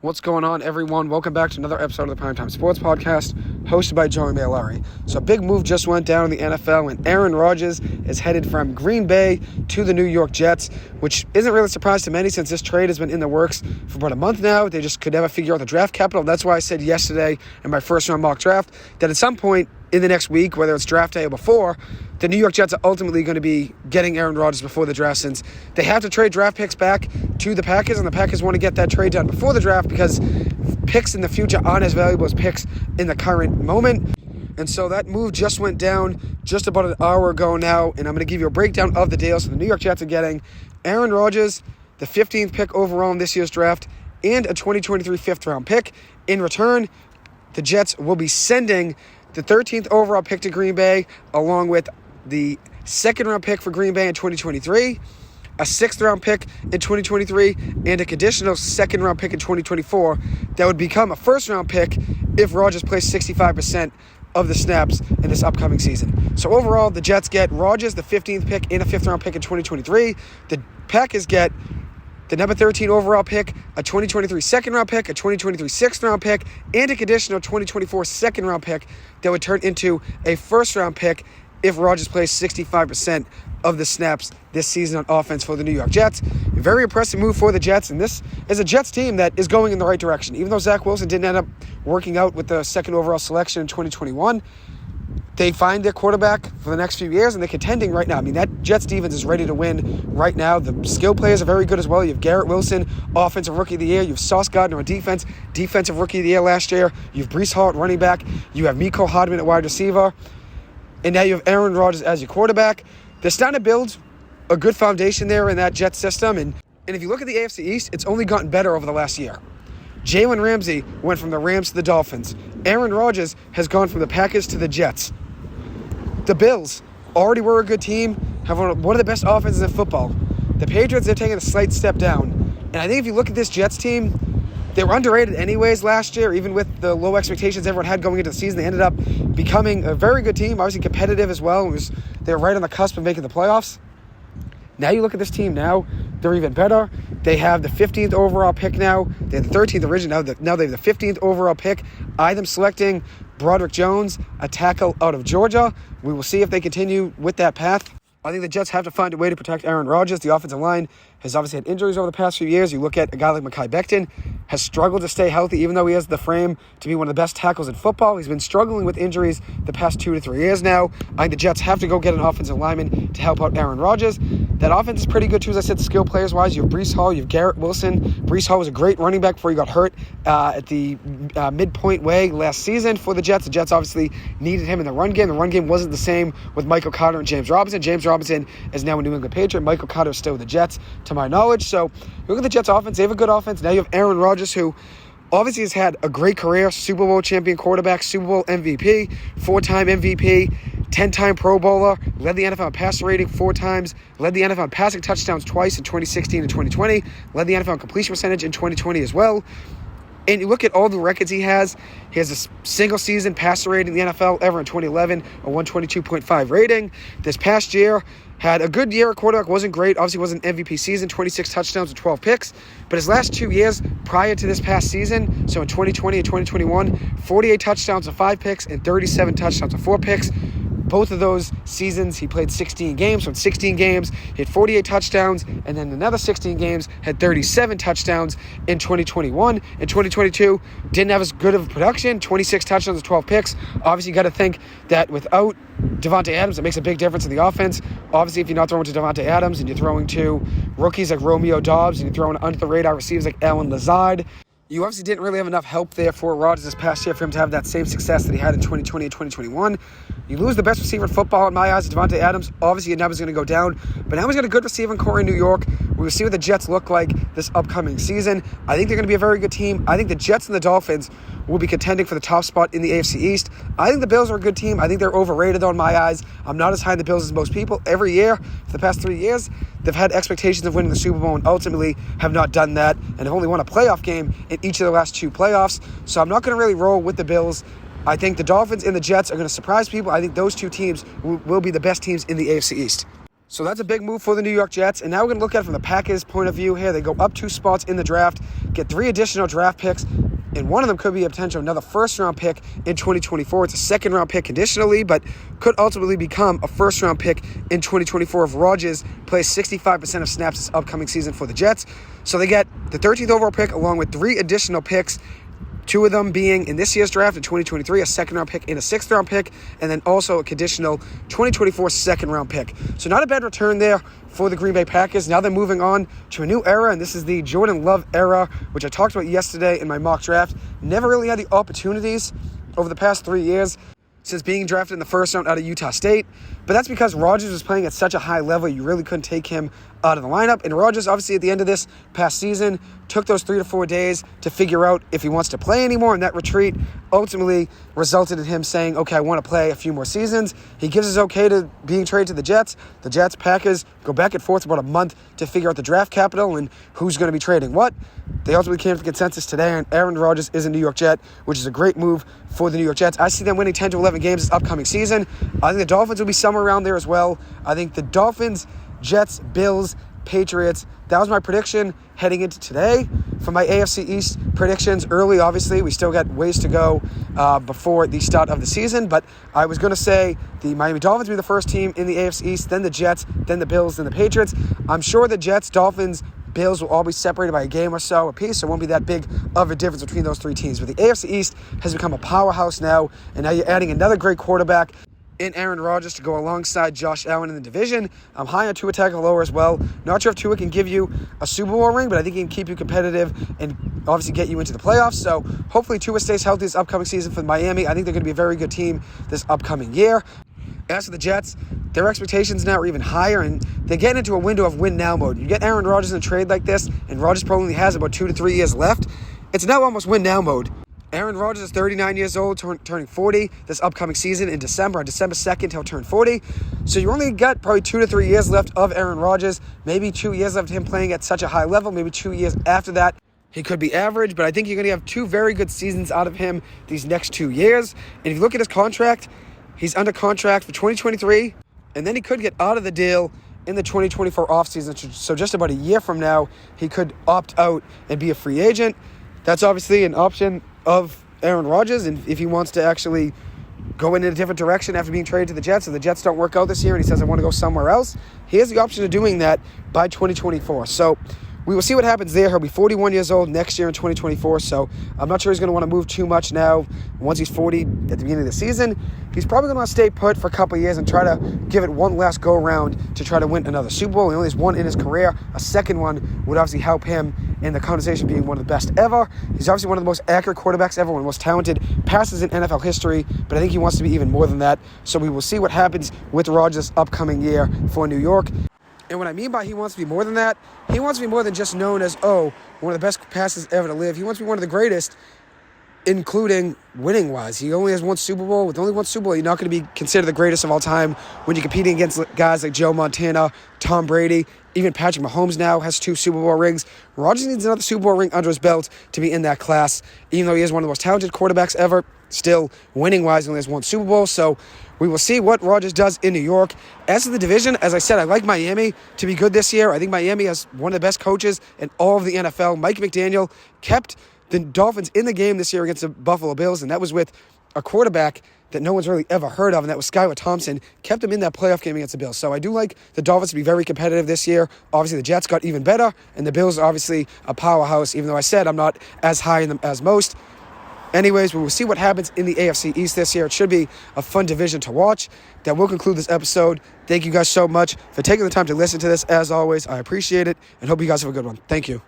What's going on, everyone? Welcome back to another episode of the Primetime Sports Podcast, hosted by Joey Mailari. So a big move just went down in the NFL, and Aaron Rodgers is headed from Green Bay to the New York Jets, which isn't really a surprise to many since this trade has been in the works for about a month now. They just could never figure out the draft capital. That's why I said yesterday in my first-round mock draft that at some point in the next week, whether it's draft day or before, the New York Jets are ultimately going to be getting Aaron Rodgers before the draft, since they have to trade draft picks back to the Packers, and the Packers want to get that trade done before the draft because picks in the future aren't as valuable as picks in the current moment. And so that move just went down just about an hour ago now, and I'm going to give you a breakdown of the deal. So the New York Jets are getting Aaron Rodgers, the 15th pick overall in this year's draft, and a 2023 fifth-round pick. In return, the Jets will be sending the 13th overall pick to Green Bay, along with the second-round pick for Green Bay in 2023, a sixth-round pick in 2023, and a conditional second-round pick in 2024 that would become a first-round pick if Rodgers plays 65% of the snaps in this upcoming season. So overall, the Jets get Rodgers, the 15th pick, and a fifth-round pick in 2023. The Packers get the number 13 overall pick, a 2023 second-round pick, a 2023 sixth-round pick, and a conditional 2024 second-round pick that would turn into a first-round pick if Rodgers plays 65% of the snaps this season on offense for the New York Jets. A very impressive move for the Jets, and this is a Jets team that is going in the right direction. Even though Zach Wilson didn't end up working out with the second overall selection in 2021, they find their quarterback for the next few years, and they're contending right now. I mean, that Jets defense is ready to win right now. The skill players are very good as well. You have Garrett Wilson, Offensive Rookie of the Year. You have Sauce Gardner on defense, Defensive Rookie of the Year last year. You have Breece Hall at running back. You have Mecole Hardman at wide receiver. And now you have Aaron Rodgers as your quarterback. They're starting to build a good foundation there in that Jets system. And if you look at the AFC East, it's only gotten better over the last year. Jalen Ramsey went from the Rams to the Dolphins. Aaron Rodgers has gone from the Packers to the Jets. The Bills already were a good team, have one of the best offenses in football. The Patriots, they're taking a slight step down. And I think if you look at this Jets team, they were underrated anyways last year, even with the low expectations everyone had going into the season. They ended up becoming a very good team, obviously competitive as well. They were right on the cusp of making the playoffs. Now you look at this team now, they're even better. They have the 15th overall pick now. They had the 13th original. Now they have the 15th overall pick. I them selecting Broderick Jones, a tackle out of Georgia. We will see if they continue with that path. I think the Jets have to find a way to protect Aaron Rodgers. The offensive line has obviously had injuries over the past few years. You look at a guy like Mekhi Becton, has struggled to stay healthy, even though he has the frame to be one of the best tackles in football. He's been struggling with injuries the past 2 to 3 years now. I think the Jets have to go get an offensive lineman to help out Aaron Rodgers. That offense is pretty good, too, as I said, skill players-wise. You have Breece Hall, you have Garrett Wilson. Breece Hall was a great running back before he got hurt at the midpoint way last season for the Jets. The Jets obviously needed him in the run game. The run game wasn't the same with Michael Carter and James Robinson. James Robinson is now a New England Patriot. Michael Carter is still with the Jets, to my knowledge. So look at the Jets offense. They have a good offense. Now you have Aaron Rodgers, who obviously has had a great career, Super Bowl champion quarterback, Super Bowl MVP, 4-time MVP, 10-time Pro Bowler, led the NFL in passer rating 4 times, led the NFL in passing touchdowns twice in 2016 and 2020, led the NFL in completion percentage in 2020 as well. And you look at all the records he has a single-season passer rating in the NFL ever in 2011, a 122.5 rating. This past year, had a good year. Quarterback wasn't great. Obviously, wasn't MVP season, 26 touchdowns with 12 picks. But his last 2 years prior to this past season, so in 2020 and 2021, 48 touchdowns with 5 picks and 37 touchdowns with 4 picks. Both of those seasons, he played 16 games. So in 16 games, he had 48 touchdowns, and then another 16 games had 37 touchdowns in 2021. In 2022, didn't have as good of a production, 26 touchdowns with 12 picks. Obviously, you got to think that without Davante Adams, it makes a big difference in the offense. Obviously, if you're not throwing to Davante Adams and you're throwing to rookies like Romeo Doubs and you're throwing under-the-radar receivers like Allen Lazard, you obviously didn't really have enough help there for Rodgers this past year for him to have that same success that he had in 2020 and 2021. You lose the best receiver in football in my eyes, Davante Adams. Obviously, your number's going to go down. But now he's got a good receiving core in New York. We'll see what the Jets look like this upcoming season. I think they're going to be a very good team. I think the Jets and the Dolphins will be contending for the top spot in the AFC East. I think the Bills are a good team. I think they're overrated, though, in my eyes. I'm not as high on the Bills as most people. Every year, for the past 3 years, they've had expectations of winning the Super Bowl and ultimately have not done that and have only won a playoff game in each of the last 2 playoffs. So I'm not going to really roll with the Bills. I think the Dolphins and the Jets are going to surprise people. I think those 2 teams will be the best teams in the AFC East. So that's a big move for the New York Jets. And now we're going to look at it from the Packers' point of view here. They go up 2 spots in the draft, get 3 additional draft picks, and one of them could be a potential another first-round pick in 2024. It's a second-round pick conditionally, but could ultimately become a first-round pick in 2024 if Rodgers plays 65% of snaps this upcoming season for the Jets. So they get the 13th overall pick along with 3 additional picks, 2 of them being in this year's draft in 2023, a second-round pick and a 6th-round pick, and then also a conditional 2024 second-round pick. So not a bad return there for the Green Bay Packers. Now they're moving on to a new era, and this is the Jordan Love era, which I talked about yesterday in my mock draft. Never really had the opportunities over the past 3 years since being drafted in the first round out of Utah State. But that's because Rodgers was playing at such a high level, you really couldn't take him out of the lineup. And Rodgers, obviously, at the end of this past season, took those 3 to 4 days to figure out if he wants to play anymore. And that retreat ultimately resulted in him saying, okay, I want to play a few more seasons. He gives his okay to being traded to the Jets. The Jets, Packers go back and forth about a month to figure out the draft capital and who's going to be trading what. They ultimately came to the consensus today, and Aaron Rodgers is a New York Jet, which is a great move for the New York Jets. I see them winning 10 to 11 games this upcoming season. I think the Dolphins will be somewhere around there as well. I think the Dolphins, Jets, Bills, Patriots, that was my prediction heading into today. For my AFC East predictions, early, obviously, we still got ways to go before the start of the season, but I was going to say the Miami Dolphins will be the first team in the AFC East, then the Jets, then the Bills, then the Patriots. I'm sure the Jets, Dolphins, Bills will all be separated by a game or so apiece, so it won't be that big of a difference between those 3 teams. But the AFC East has become a powerhouse now, and now you're adding another great quarterback in Aaron Rodgers to go alongside Josh Allen in the division. I'm high on Tua Tagovailoa as well. Not sure if Tua can give you a Super Bowl ring, but I think he can keep you competitive and obviously get you into the playoffs. So hopefully Tua stays healthy this upcoming season for Miami. I think they're going to be a very good team this upcoming year. As for the Jets, their expectations now are even higher, and they're getting into a window of win-now mode. You get Aaron Rodgers in a trade like this, and Rodgers probably has about 2 to 3 years left. It's now almost win-now mode. Aaron Rodgers is 39 years old, turning 40 this upcoming season in December. On December 2nd, he'll turn 40. So you only got probably 2 to 3 years left of Aaron Rodgers, maybe 2 years left of him playing at such a high level, maybe 2 years after that. He could be average, but I think you're going to have 2 very good seasons out of him these next 2 years. And if you look at his contract, he's under contract for 2023, and then he could get out of the deal in the 2024 offseason. So just about a year from now, he could opt out and be a free agent. That's obviously an option of Aaron Rodgers, and if he wants to actually go in a different direction after being traded to the Jets, if the Jets don't work out this year and he says, I want to go somewhere else, he has the option of doing that by 2024. So we will see what happens there. He'll be 41 years old next year in 2024, so I'm not sure he's going to want to move too much now. Once he's 40 at the beginning of the season, he's probably going to want to stay put for a couple of years and try to give it one last go-around to try to win another Super Bowl. He only has 1 in his career. A second one would obviously help him in the conversation being one of the best ever. He's obviously one of the most accurate quarterbacks ever, one of the most talented passes in NFL history, but I think he wants to be even more than that. So we will see what happens with Rodgers upcoming year for New York. And what I mean by he wants to be more than that, he wants to be more than just known as, one of the best passes ever to live. He wants to be one of the greatest, including winning-wise. He only has 1 Super Bowl. With only 1 Super Bowl, you're not going to be considered the greatest of all time when you're competing against guys like Joe Montana, Tom Brady. Even Patrick Mahomes now has 2 Super Bowl rings. Rodgers needs another Super Bowl ring under his belt to be in that class. Even though he is one of the most talented quarterbacks ever, still winning-wise, he only has 1 Super Bowl. So we will see what Rodgers does in New York. As for the division, as I said, I like Miami to be good this year. I think Miami has one of the best coaches in all of the NFL. Mike McDaniel kept the Dolphins in the game this year against the Buffalo Bills, and that was with a quarterback that no one's really ever heard of, and that was Skylar Thompson, kept him in that playoff game against the Bills. So I do like the Dolphins to be very competitive this year. Obviously, the Jets got even better, and the Bills are obviously a powerhouse, even though I said I'm not as high in them as most. Anyways, we will see what happens in the AFC East this year. It should be a fun division to watch. That will conclude this episode. Thank you guys so much for taking the time to listen to this. As always, I appreciate it, and hope you guys have a good one. Thank you.